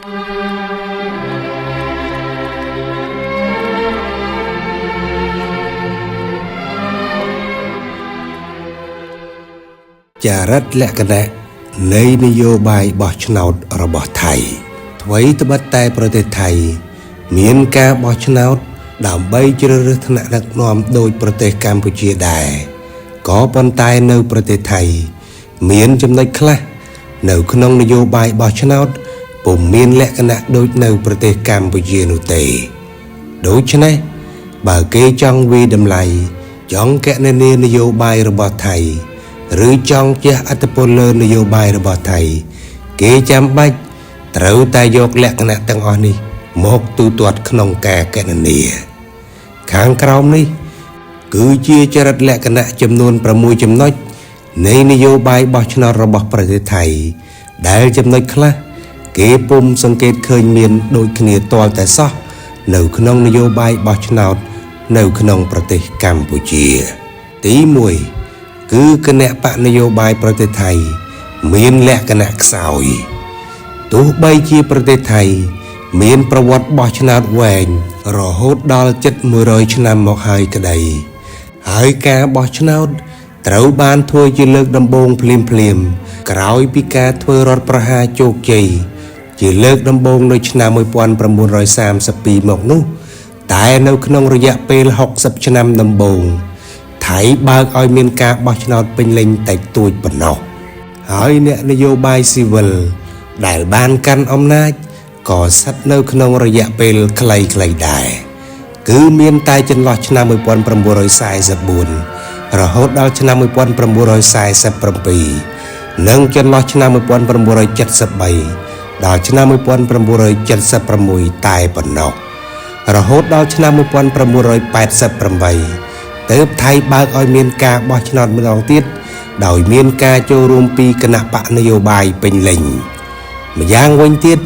จารัตและคณะในนโยบายบอชนาดระบอบไทยถวยตบัดแต่ประเทศไทยมีการบอชนาดดาวใบเจริญธนาดักนอมโดยประเทศกัมพูชีได้ก่อปนตายในประเทศไทยมีจำนวนคละในขนมนโยบายบอชนาดปุ่มมีและคณะโดยในประเทศกัมพูชีนุเตโดยฉะนั้นบางเกจองวีดำไลจองแกะในนโยบายระบอบไทยหรือจองเจ้าอัตโพลนโยบายระบอบไทยเกจำบัดเต่าตายกและคณะตั้งอ่อนนี้หมกตูตรวจขนมแก่แกนเนียข้างกราวนี้คือเชี่ยจรัดและคณะจำนวนประมวยจำนวนในนโยบายบอชนาระบอบประเทศไทยได้จำนวนคละเก็บปุ่มสังเกตเคยมีนโดยขณีตัวแต่ซอในขนมนโยบายบอชนาในขนมประเทศกัมพูชีตีมวยคือคณะปะนโยบายประเทศไทยมีนและคณะสาวตัวใบชีประเทศไทยมีนประวัติบอชนาแหวงรอโหดดอลจัดมือรอยชนะมอกหายกระไดหายกาบอชนาเต่าบานทัวจีเลิกดำบงเพลียมกล่าวพิกาทัวรถประหาโจกใจจีเลิกดำบงโดยชนะมวยปอนประมูล130 ปีหมกนู้ตายในขนมระยะเปล60 ชนะดำบงไถบางอ้อยเมียนกาบอชนาเป็นเล็งแต่ตัวปนอกหายเนี่ยนโยบายซีวิลได้บานกันอำนาจก่อสัตว์ในขนมระยะเปลใครได้คือเมียนตายจนหลอดชนะมวยปอนประมูล144ระหดดาวชนะมวยปอนประมูล147ปีนั่งจนหลอดชนะมวยปอนประมูล173ดาวชนะมวยปอนประมูล176ตายปนอกระหดดาวชนะมวยปอนประมูล188เติบไทยบางอ้อยเมียนกาบอชนาเมืองติดโดยเมียนกาโจรวมปีคณะปะนโยบายเป็นเล็งมาย่างวันติด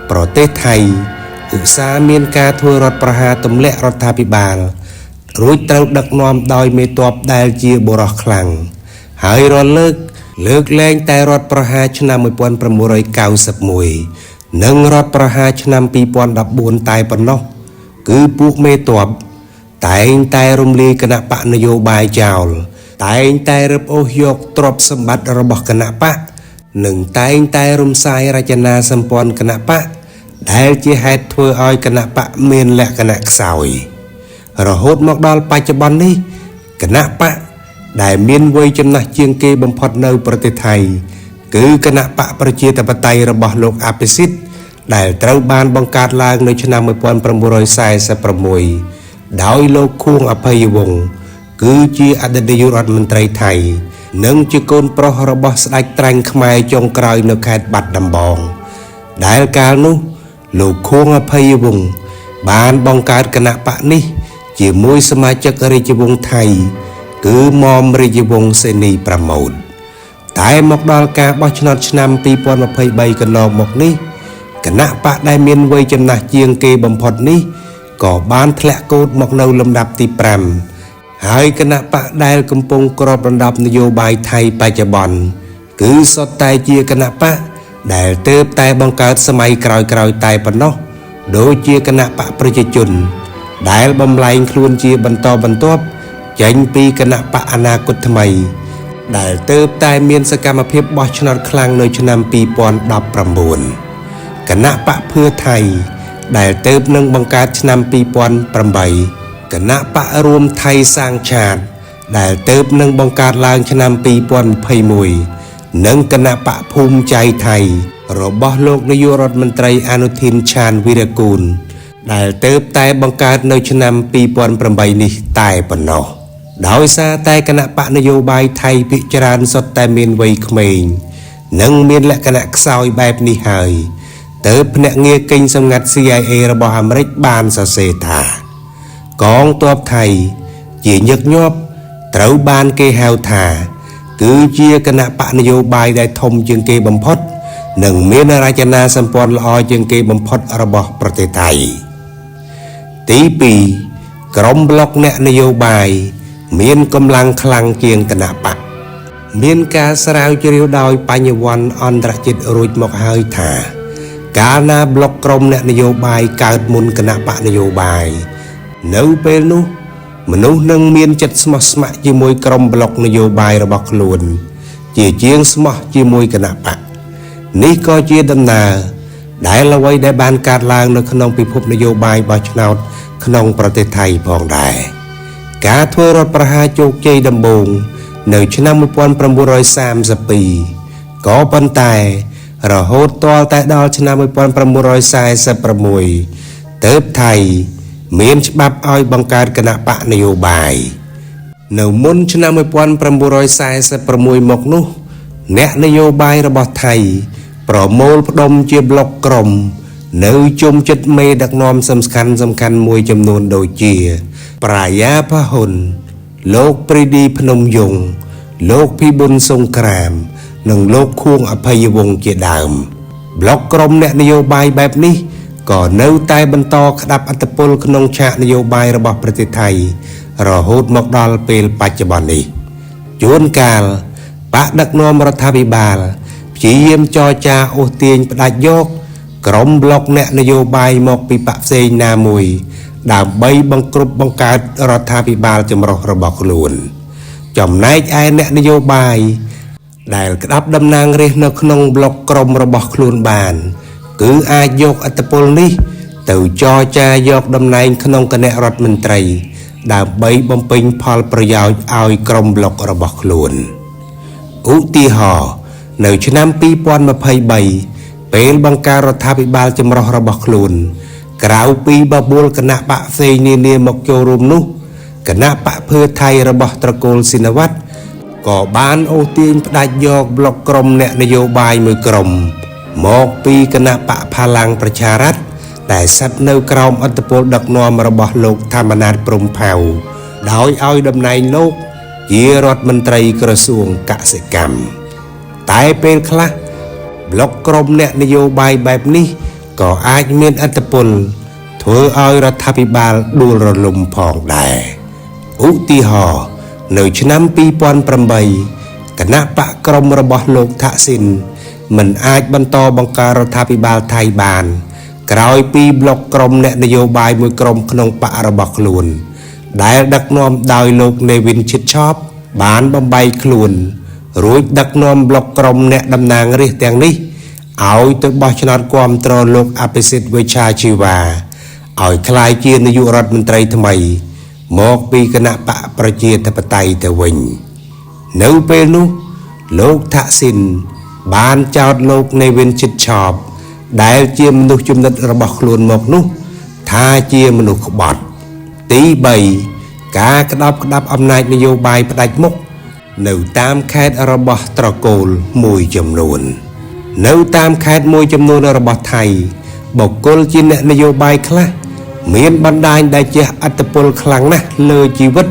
ประเทศไทยอุตสาหเมียนกาทัวรถประหาตุมและรัฐพิบาลรู้เต่าดักนอมโดยเมตอบได้เจียบรอคลังหายรอเลิกแรงแต่รถประหาชนะมวยปอนประมูล190มวยนั่งรถประหาชนะปีปอนดับบุญตายปนนกคือพวกเมตอบแต่รมลีคณะปะนโยบายเจ้าแต่รับโอยกตรบสมบัติระบบคณะปะหนึ่งแต่รมสายราชนาสัมปอนคณะปะได้จีให้ทัวอ้อยคณะปะเมียนและคณะสาวระหดมอกดอลปัจจุบันนี้คณะปะได้เมียนไว้จำนักเชียงเกบมพดในประเทศไทยคือคณะปะประชาธิปไตยระบบโลกอาภิสิทธิ์ได้ตระบานบังการลางในชนะมวยปอนประมูล144ดาวโลกควงอภัยวงศ์คือจีอดีตนายกรัฐมนตรีไทยนั่งจีโกนประหารบสไลตรังขมายจงกรายในเขตบัดดำบองได้การนู้โลกควงอภัยวงศ์บานบังการคณะปะนี้จีมวยสมาชิกราชวงศ์ไทยคือมอมราชวงศ์เสนีประมูลแต่หมกดอลกาบอชนาชนำปีปอนใบกันลองหมกนี้คณะปะได้เมียนไว้จำนักเจียงเกบมพดนี้ก่อบ้านแทะโกดหมกในลำดับที่ปรำหายคณะปะได้กำปงกรอบระดับนโยบายไทยปัจจุบันคือสดตายเจียคณะปะได้เติบแต่บังการสมัยกรอยตายปนกโดยเจียคณะปะประชาชนได้บำไลคลุนเจียบรรทบจังปีคณะปะอนาคตใหม่ได้เติบแต่เมียนสกรรมเพียบบอชนาคลังในชนำปีปอนดับประมูลคณะปะเพื่อไทยได้เติบนึ่งบังการชนำปีปอนประใบคณะปะรวมไทยสร้างชาติได้เติบนึ่งบังการลางชนำปีปอนภัยมวยนึ่งคณะปะภูมิใจไทยรบโลกนายกรัฐมนตรีอนุทินชาญวีรกูลได้เติบแต่บังการในชนำปีปอนประใบนี้ตายปนนอโดยซาแต่คณะปะนโยบายไทยพิจารณาสดแต่เมียนไว้เขมรนึ่งเมียนและคณะสาวแบบนี้หายเติบพนักเงียกิงสงัด CIA ระบอบอเมริกบานสเสถากองตัวไทยจียึกยอบเต้าบานเกฮาวถาคือเจียคณะปะนโยบายได้ทมจึงเกบมพดหนึ่งเมียนราชนาสัมปอนลอยจึงเกบมพดระบอบประเทศไทยตีปีกรมบล็อกแนนโยบายเมียนกำลังคลังเกียงคณะปะเมียนกาสราวจริวดอยปัญญวันอันตรจิตรุจมกหายถา កាលណាប្លុកក្រុមអ្នកនយោបាយកើតមុនគណៈបកនយោបាយនៅពេលនោះមនុស្សនឹងមានចិត្តស្មោះស្ម័គ្រជាមួយក្រុមប្លុកនយោបាយរបស់ខ្លួនជាជាងស្មោះជាមួយគណៈបកនេះក៏ជាដំណើរដែលអ្វីដែលបានកើតឡើងនៅក្នុងពិភពនយោបាយបោះឆ្នោតក្នុងប្រទេសថៃផងដែរការធ្វើរដ្ឋប្រហារជោគជ័យដំបូងនៅឆ្នាំ1932ក៏ប៉ុន្តែរហូតទាល់តែដល់ឆ្នាំ1946ទើបថៃមានច្បាប់ឲ្យបង្កើតគណៈបកនយោបាយនៅមុនឆ្នាំ1946មកនោះអ្នកនយោបាយរបស់ថៃប្រមូលផ្ដុំជាប្លុកក្រុមនៅជុំចិត្តមេដឹកនាំសំខាន់មួយចំនួនដូចជាប្រាយាផាហ៊ុនលោកព្រីឌីភ្នំយងលោកភីប៊ុនសង្គ្រាមនិងលោកខួងអភ័យវង្សជាដើមប្លុកក្រុមអ្នកនយោបាយបែបនេះក៏នៅតែបន្តក្តាប់ឥទ្ធិពលក្នុងឆាកនយោបាយរបស់ប្រទេសថៃរហូតមកដល់ពេលបច្ចុប្បន្ននេះជួនកាលបកដឹកនាំរដ្ឋាភិបាលព្យាយាមចរចាអូសទាញផ្ដាច់យកក្រុមប្លុកអ្នកនយោបាយមកពីបកផ្សេងណាមួយដើម្បីបង្ក្រប់បង្កើតរដ្ឋាភិបាលចម្រុះរបស់ខ្លួនចំណែកឯអ្នកនយោបាយដែលក្តាប់តំណាងរាស្ត្រនៅក្នុងប្លុកក្រុមរបស់ខ្លួនបានគឺអាចយកឥទ្ធិពលនេះទៅចរចាយកតំណែងក្នុងគណៈរដ្ឋមន្ត្រីដើម្បីបំពេញផលប្រយោជន៍ឲ្យក្រុមប្លុករបស់ខ្លួនឧទាហរណ៍នៅឆ្នាំ2023ពេលបង្កើតរដ្ឋាភិបាលចម្រុះរបស់ខ្លួនក្រៅពីបបួលគណៈបកផ្សេងនានាមកចូលរួមនោះគណៈបកភឿថៃរបស់ត្រកូលស៊ីនវ៉ាត់ក៏បានអូសទាញផ្ដាច់យកប្លុកក្រុមអ្នកនយោបាយមួយក្រុមមកពីគណៈបកផាឡាំងប្រជារដ្ឋដែលស្ថិតនៅក្រោមឥទ្ធិពលដឹកនាំរបស់លោកធម្មនាថព្រំផៅដោយឲ្យតំណែងលោកជារដ្ឋមន្ត្រីក្រសួងកសិកម្មតែពេលខ្លះប្លុកក្រុមអ្នកនយោបាយបែបនេះក៏អាចមានឥទ្ធិពលធ្វើឲ្យរដ្ឋាភិបាលដួលរលំផងដែរឧទាហរណ៍នៅឆ្នាំ2008គណៈបកក្រុមរបស់លោកថាក់ស៊ីនមិនអាចបន្តបង្កើតរដ្ឋាភិបាលថៃបានក្រោយពីប្លុកក្រុមអ្នកនយោបាយមួយក្រុមក្នុងបករបស់ខ្លួនដែលដឹកនាំដោយលោកនេវិនឈិតឆប់បានបំបីខ្លួនរួចដឹកនាំប្លុកក្រុមអ្នកតំណាងរាស្ត្រទាំងនេះឲ្យទៅបោះឆ្នោតគាំទ្រលោកអភិសិទ្ធវេជ្ជជីវ៉ាឲ្យក្លាយជានាយករដ្ឋមន្ត្រីថ្មីមកពីគណៈបកប្រជាធិបតេយ្យទៅវិញនៅពេលនោះលោកថាក់ស៊ីនបានចោទលោកនេវិនឈិតឆប់ដែលជាមនុស្សចំណិតរបស់ខ្លួនមកនោះថាជាមនុស្សក្បត់ទី3ការក្តាប់អំណាចនយោបាយផ្ដាច់មុខនៅតាមខេត្តរបស់ត្រកូលមួយចំនួននៅតាមខេត្តមួយចំនួនរបស់ថៃបុគ្គលជាអ្នកនយោបាយខ្លះមានបណ្ដាញដែលជះឥទ្ធិពលខ្លាំងណាស់លើជីវិត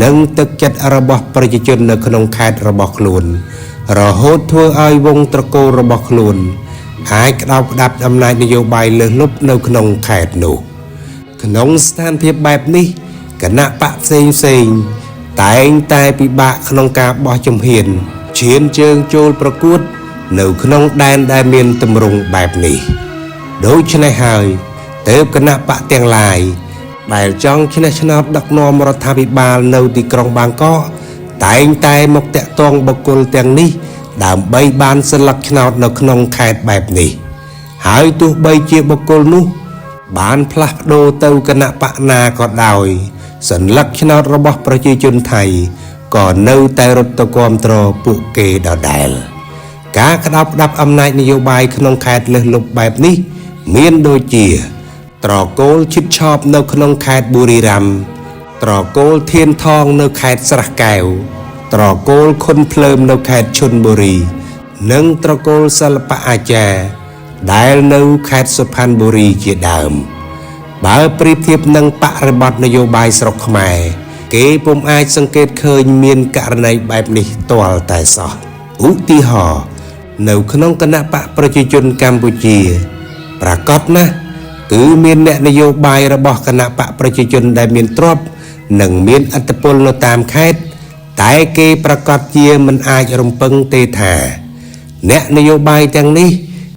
និងទឹកចិត្តរបស់ប្រជាជននៅក្នុងខេត្តរបស់ខ្លួនរហូតធ្វើឲ្យវង្សត្រកូលរបស់ខ្លួនអាចក្តាប់អំណាចនយោបាយលើសលប់នៅក្នុងខេត្តនោះក្នុងស្ថានភាពបែបនេះគណៈបកផ្សេងតែងតែពិបាកក្នុងការបោះជំហានឈានជើងចូលប្រកួតនៅក្នុងដែនដែលមានទម្រង់បែបនេះដូច្នេះហើយទើបគណៈបកទាំងឡាយដែលចង់ឈ្នះឆ្នោតដឹកនាំរដ្ឋាភិបាលនៅទីក្រុងបាងកកតែងតែមកតាក់ទងបុគ្គលទាំងនេះដើម្បីបានសិលឹកឆ្នោតនៅក្នុងខេត្តបែបនេះហើយទោះបីជាបុគ្គលនោះបានផ្លាស់ប្ដូរទៅគណៈបកណាក៏ដោយសញ្ញាបត្រឆ្នោតរបស់ប្រជាជនថៃក៏នៅតែរត់ទៅគាំទ្រពួកគេដដែលការក្តាប់អំណាចនយោបាយក្នុងខេត្តលើសលប់បែបនេះមានដូចជាត្រកូលឈិតឆប់នៅក្នុងខេត្តប៊ូរីរ៉ាំត្រកូលធានថងនៅខេត្តស្រះកែវត្រកូលខុនភ្លើមនៅខេត្តឈុនបុរីនិងត្រកូលសិល្បៈអាចារ្យដែលនៅខេត្តសុផាន់បុរីជាដើមបើប្រៀបធៀបនឹងបរិបទនយោបាយស្រុកខ្មែរគេពុំអាចសង្កេតឃើញមានករណីបែបនេះទាល់តែសោះឧទាហរណ៍នៅក្នុងគណៈបកប្រជាជនកម្ពុជាប្រកាសណាស់គឺមានអ្នកនយោបាយរបស់គណៈបកប្រជាជនដែលមានទ្រព្យនិងមានឥទ្ធិពលនៅតាមខេត្តតែគេប្រកាសជាមិនអាចរំពឹងទេថាអ្នកនយោបាយទាំងនេះ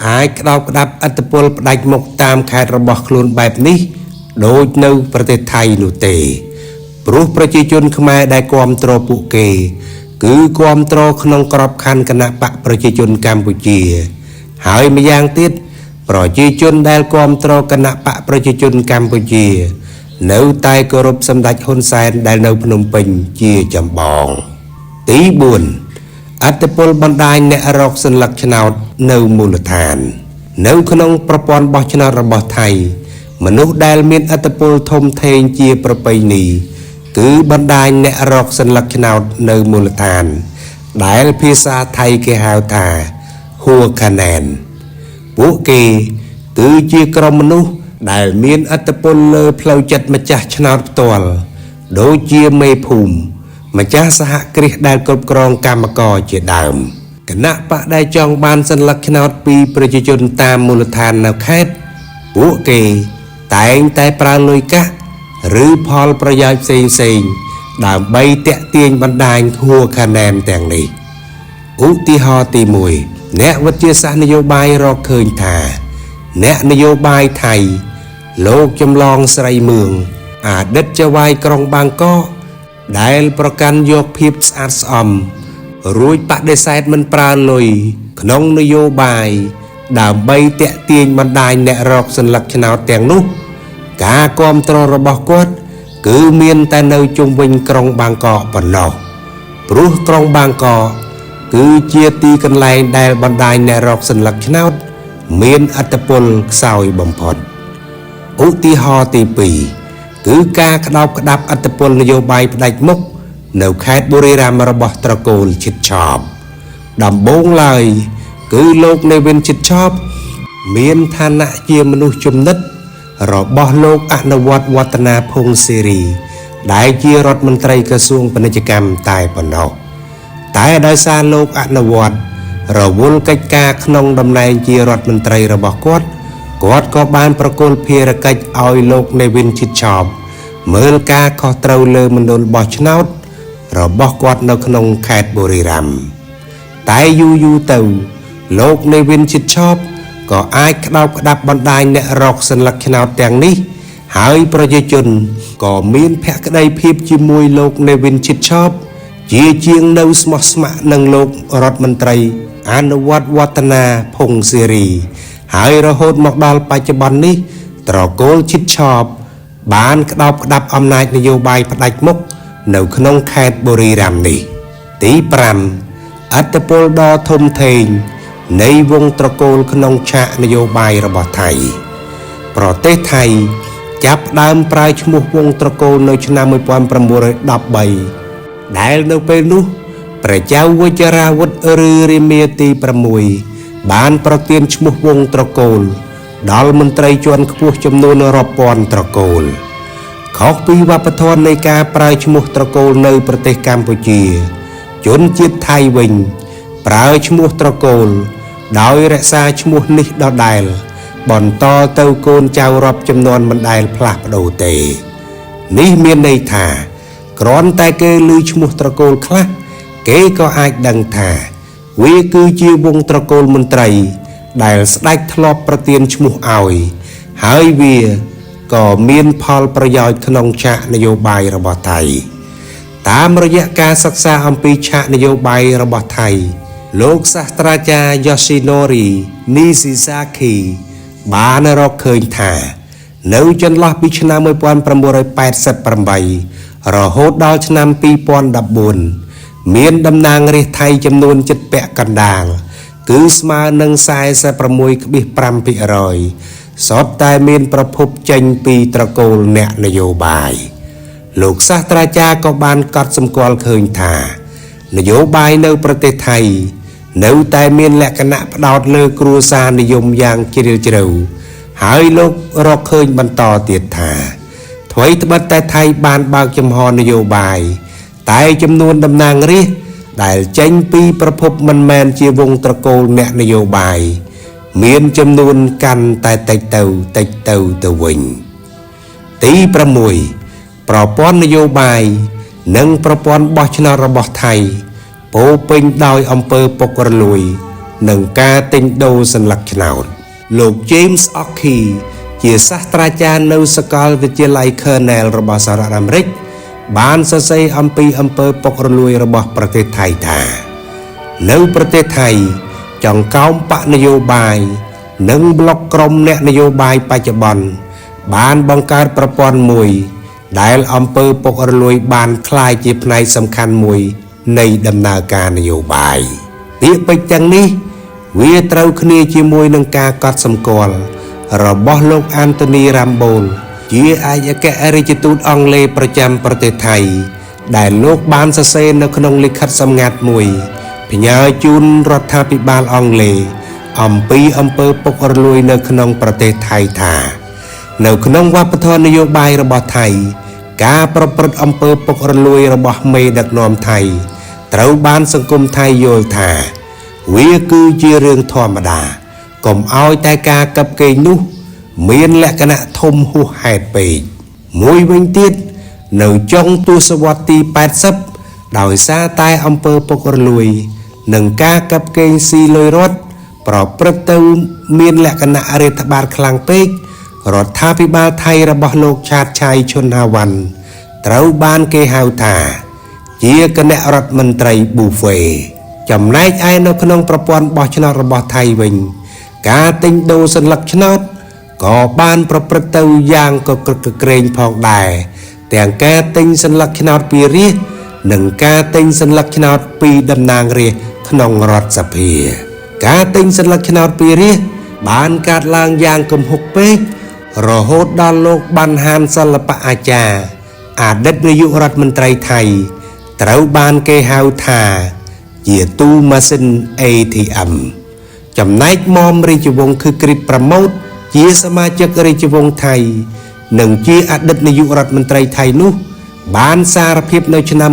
អាចក្តោបក្តាប់អត្តពលផ្ដាច់មុខតាមខេត្តរបស់ខ្លួនបែបនេះដូចនៅប្រទេសថៃនោះទេព្រោះប្រជាជនខ្មែរដែលគាំទ្រពួកគេគឺគាំទ្រក្នុងក្របខ័ណ្ឌគណៈបកប្រជាជនកម្ពុជាហើយម្យ៉ាងទៀតប្រជាជនដែលគាំទ្រគណៈបកប្រជាជនកម្ពុជានៅតែគោរពសម្ដេចហ៊ុនសែនដែលនៅភ្នំពេញជាចម្បងទី4អត្តពលបណ្ដាញអ្នករកសัญลักษณ์ឆ្នោតនៅមូលដ្ឋាននៅក្នុងប្រព័ន្ធបោះឆ្នោតរបស់ថៃមនុស្សដែលមានអត្តពលធំធេងជាប្រពៃណីគឺបណ្ដាញអ្នករកសัญลักษณ์ឆ្នោតនៅមូលដ្ឋានដែលភាសាថៃគេហៅថាហួខាណែនពួកគេគឺជាក្រុមមនុស្សដែលមានអត្តពលលើផ្លូវចិត្តម្ចាស់ឆ្នោតផ្ទាល់ដូចជាមេភូមិម្ចាស់សហគ្រាសដែលគ្រប់គ្រងកម្មករជាដើមគណៈបកដែលចង់បានសัญลักษณ์ឆ្នោតពីប្រជាជនតាមមូលដ្ឋាននៅខេត្តពួកគេតែងតែប្រើលុយកាក់ឬផលប្រយោជន៍ផ្សេងៗដើម្បីតាក់ទាញបណ្ដាញហួខាណែនទាំងនេះឧទាហរណ៍ទី1អ្នកវិទ្យាសាស្ត្រនយោបាយរកឃើញថាអ្នកនយោបាយថៃលោកចម្លងស្រីមឿងអតីតចៅហ្វាយក្រុងបាងកកដែលប្រកាន់យកភាពស្អាតស្អំរួចបដិសេធមិនប្រើលុយក្នុងនយោបាយដើម្បីតាក់ទាញបណ្ដាញអ្នករកសัญลักษณ์ឆ្នោតទាំងនោះការគាំទ្ររបស់គាត់គឺមានតែនៅជុំវិញក្រុងបាងកកប៉ុណ្ណោះព្រោះក្រុងបាងកកគឺជាទីកន្លែងដែលបណ្ដាញអ្នករកសัญลักษณ์ឆ្នោតមានអត្តពលខ្សោយបំផុតឧទាហរណ៍ទី2គឺការក្តោបក្តាប់អត្តពលនយោបាយផ្ដាច់មុខនៅខេត្តបុរីរាមរបស់ត្រកូលឈិតឆោបដំបូងឡើយគឺលោកនេវិនឈិតឆោបមានឋានៈជាមនុស្សចំណិតរបស់លោកអនុវត្តវឌ្ឍនាភុងសេរីដែលជារដ្ឋមន្ត្រីក្រសួងពាណិជ្ជកម្មតែប៉ុណ្ណោះតែដោយសារលោកអនុវត្តរវល់កិច្ចការក្នុងតំណែងជារដ្ឋមន្ត្រីរបស់គាត់ក៏បានប្រគល់ភារកិច្ចឲ្យលោកនេវិនឈិតឆោបមើលការខុសត្រូវលើមណ្ឌលបោះឆ្នោតរបស់គាត់នៅក្នុងខេត្តបុរីរាមតែយូរទៅលោកនេវិនឈិតឆោបក៏អាចក្តោបក្តាប់បណ្ដាញអ្នករកសัญลักษณ์ឆ្នោតទាំងនេះហើយប្រជាជនក៏មានភក្ដីភាពជាមួយលោកនេវិនឈិតឆោបជាជាងនៅស្មោះស្ម័គ្រនឹងលោករដ្ឋមន្ត្រីអនុវត្តវឌ្ឍនាភុងសេរីហើយរហូតមកដល់បច្ចុប្បន្ននេះត្រកូលឈិតឆោបបានក្តោបក្តាប់អំណាចនយោបាយផ្ដាច់មុខនៅក្នុងខេត្តបុរីរាមនេះទី5អត្តពលដ៏ធំធេងនៃវងត្រកូលក្នុងឆាកនយោបាយរបស់ថៃប្រទេសថៃចាប់ផ្ដើមប្រើឈ្មោះវងត្រកូលនៅឆ្នាំ1913ដែលនៅពេលនោះព្រះចៅវជ្ជរាវុធឬរាមាទី6បានប្រទានឈ្មោះវងត្រកូលដល់មន្ត្រីជាន់ខ្ពស់ចំនួនរាប់ពាន់ត្រកូលខុសពីវប្បធម៌នៃការប្រើឈ្មោះត្រកូលនៅប្រទេសកម្ពុជាជនជាតិថៃវិញប្រើឈ្មោះត្រកូលដោយរក្សាឈ្មោះនេះដដែលបន្តទៅកូនចៅរាប់ចំនួនមិនដែលផ្លាស់ប្ដូរទេនេះមានន័យថាគ្រាន់តែគេឮឈ្មោះត្រកូលខ្លះគេក៏អាចដឹងថាវាគឺជាវងត្រកូលមន្ត្រីដែលស្ដេចធ្លាប់ប្រទានឈ្មោះឲ្យហើយវាក៏មានផលប្រយោជន៍ក្នុងឆាកនយោបាយរបស់ថៃតាមរយៈការសិក្សាអំពីឆាកនយោបាយរបស់ថៃលោកសាស្ត្រាចារ្យ Yoshinori Nishizaki បានរកឃើញថានៅចន្លោះពីឆ្នាំ1988រហូតដល់ឆ្នាំ2014មានតំណាងរាស្ត្រថៃចំនួនជិតពាក់កណ្ដាលគឺស្មើនឹង 46.5% សុទ្ធតែមានប្រភពចេញពីត្រកូលអ្នកនយោបាយលោកសាស្ត្រាចារ្យក៏បានកត់សម្គាល់ឃើញថានយោបាយនៅប្រទេសថៃនៅតែមានលក្ខណៈផ្ដោតលើគ្រួសារនិយមយ៉ាងជ្រាលជ្រៅហើយលោករកឃើញបន្តទៀតថាថ្មីត្បិតតែថៃបានបើកចំហនយោបាយតែចំនួនតំណាងរាស្ត្រដែលចេញពីប្រភពមិនមែនជាវងត្រកូលអ្នកនយោបាយមានចំនួនកាន់តែតិចទៅវិញទី6ប្រព័ន្ធនយោបាយនិងប្រព័ន្ធបោះឆ្នោតរបស់ថៃពោពេញដោយអំពើពុករលួយ និងការទិញដូរសន្លឹកឆ្នោតលោក James Ockey ជាសាស្ត្រាចារ្យនៅសាកលវិទ្យាល័យ Cornell របស់សហរដ្ឋអាមេរិកបានសរសេរអំពីអំពើពុករលួយរបស់ប្រទេសថៃថានៅប្រទេសថៃចង្កោមបកនយោបាយនិងប្លុកក្រុមអ្នកនយោបាយបច្ចុប្បន្នបានបង្កើតប្រព័ន្ធមួយដែលអំពើពុករលួយបានคล้ายជាផ្នែកសំខាន់មួយនៃដំណើរការនយោបាយពាក្យពេចន៍ទាំងនេះវាត្រូវគ្នាជាមួយនឹងការកត់សម្គាល់របស់លោក Anthony Rambo ជាឯកអគ្គរដ្ឋទូតអង់គ្លេសប្រចាំប្រទេសថៃដែលលោកបានសរសេរនៅក្នុងលិខិតសម្ងាត់មួយផ្ញើជូនរដ្ឋាភិបាលអង់គ្លេសអំពីអំពើពុករលួយនៅក្នុងប្រទេសថៃថានៅក្នុងវប្បធម៌នយោបាយរបស់ថៃការប្រព្រឹត្តអំពើពុករលួយរបស់មេដឹកនាំថៃត្រូវបានសង្គមថៃយល់ថាវាគឺជារឿងធម្មតាកុំឲ្យតែការកັບកេងនោះមានលក្ខណៈធំហួសហេតុពេកមួយវិញទៀតនៅចុងទសវត្សរ៍ទី80ដោយសារតែអំពើពុករលួយនិងការកັບកេងស៊ីលុយរដ្ឋប្រព្រឹត្តទៅមានលក្ខណៈរដ្ឋបាលខ្លាំងពេករដ្ឋាភិបាលថៃរបស់លោកឆាតឆៃឈុនហាវ៉ាន់ត្រូវបានគេហៅថាជាគណៈរដ្ឋមន្ត្រីប៊ូហ្វេចំណែកឯនៅក្នុងប្រព័ន្ធបោះឆ្នោតរបស់ថៃវិញការទិញដូរសន្លឹកឆ្នោតក៏បានប្រព្រឹត្តទៅយ៉ាងកក្រឹកកក្រែងផងដែរទាំងការទិញសន្លឹកឆ្នោតពីរាស្ត្រនិងការទិញសន្លឹកឆ្នោតពីតំណាងរាស្ត្រក្នុងរដ្ឋសភាការទិញសន្លឹកឆ្នោតពីរាស្ត្របានកើតឡើងយ៉ាងគំហុកពេករហូតដល់លោកបានហានសិល្បៈអាចារ្យអតីតនាយករដ្ឋមន្ត្រីថៃត្រូវបានគេហៅថាជាទូម៉ាស៊ីន ATM ចំណែកមុំរាជវង្សគឺគ្រីតប្រម៉ូតជាសមាជិករាជវង្សថៃនិងជាអតីតនាយករដ្ឋមន្ត្រីថៃនោះបានសារភាពនៅឆ្នាំ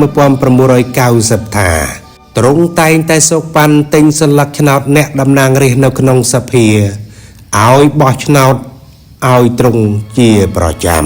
1990ថាទ្រង់តែងតែសោកប៉ាន់ទិញសន្លឹកឆ្នោតអ្នកតំណាងរាស្ត្រនៅក្នុងសភាឲ្យបោះឆ្នោតឲ្យទ្រង់ជាប្រចាំ